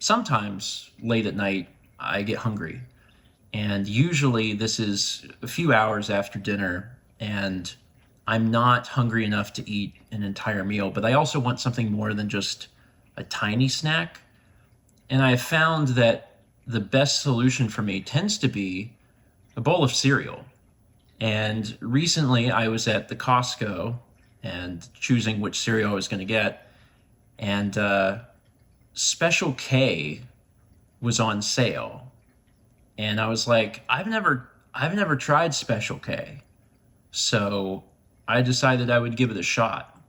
sometimes late at night I get hungry. And usually this is a few hours after dinner, and I'm not hungry enough to eat an entire meal, but I also want something more than just a tiny snack. And I have found that the best solution for me tends to be a bowl of cereal. And recently I was at the Costco and choosing which cereal I was going to get, and Special K was on sale, and I was like, I've never tried Special K, so I decided I would give it a shot.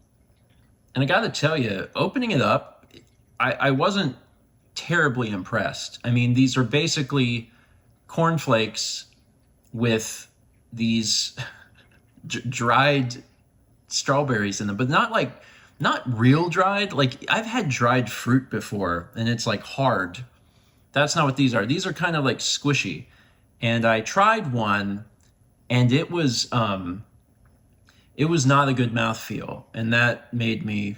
And I got to tell you, opening it up, I wasn't terribly impressed. I mean, these are basically cornflakes with these dried strawberries in them, but not real dried. Like, I've had dried fruit before, and it's like hard. That's not what these are. These are kind of like squishy. And I tried one, and it was not a good mouthfeel, and that made me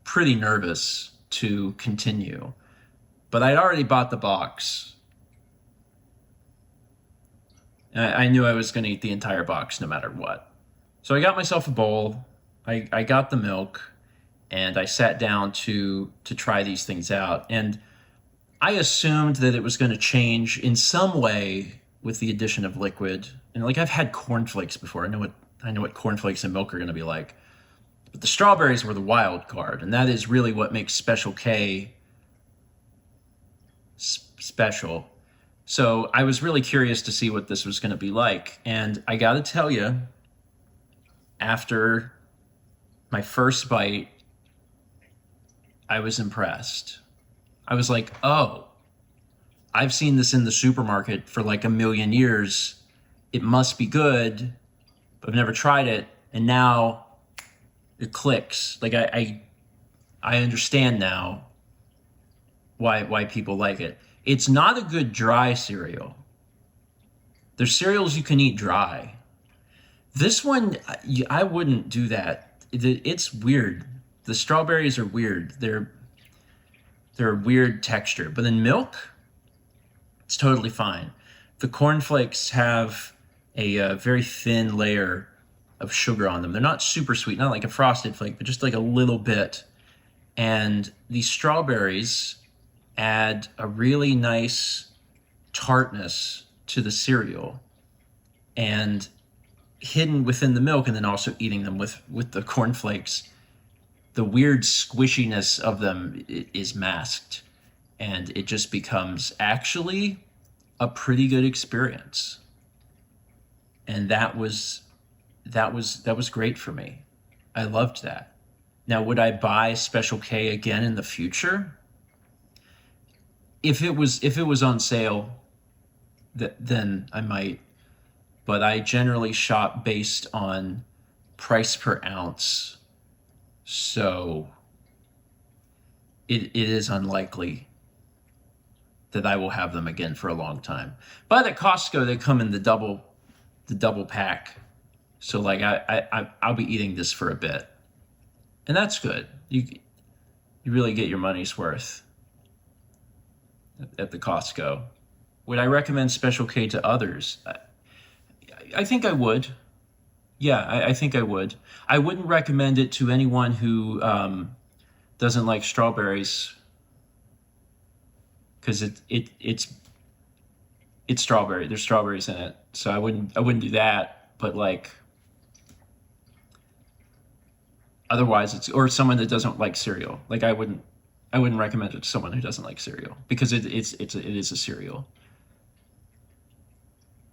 pretty nervous to continue. But I'd already bought the box. I knew I was going to eat the entire box no matter what. So I got myself a bowl. I got the milk, and I sat down to try these things out. And I assumed that it was going to change in some way with the addition of liquid. And like, I've had cornflakes before. I know what cornflakes and milk are going to be like. But the strawberries were the wild card, and that is really what makes Special K special. So I was really curious to see what this was going to be like. And I got to tell you, after my first bite, I was impressed. I was like, oh, I've seen this in the supermarket for like a million years. It must be good, but I've never tried it. And now it clicks. Like, I understand now why people like it. It's not a good dry cereal. There's cereals you can eat dry. This one, I wouldn't do that. It's weird. The strawberries are weird. They're a weird texture. But in milk, it's totally fine. The cornflakes have a very thin layer of sugar on them. They're not super sweet, not like a Frosted Flake, but just like a little bit. And these strawberries add a really nice tartness to the cereal, and hidden within the milk, and then also eating them with the cornflakes, the weird squishiness of them is masked, and it just becomes actually a pretty good experience. And that was great for me. I loved that. Now, would I buy Special K again in the future? If it was on sale, then I might. But I generally shop based on price per ounce, so it is unlikely that I will have them again for a long time. But at Costco, they come in the double pack, so like I'll be eating this for a bit, and that's good. You really get your money's worth at the Costco. Would I recommend Special K to others? I think I would. Yeah, I think I would. I wouldn't recommend it to anyone who doesn't like strawberries, because it's strawberry. There's strawberries in it, so I wouldn't do that. But like, otherwise, it's, or someone that doesn't like cereal. Like, I wouldn't recommend it to someone who doesn't like cereal, because it is a cereal.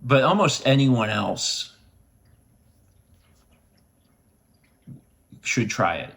But almost anyone else should try it.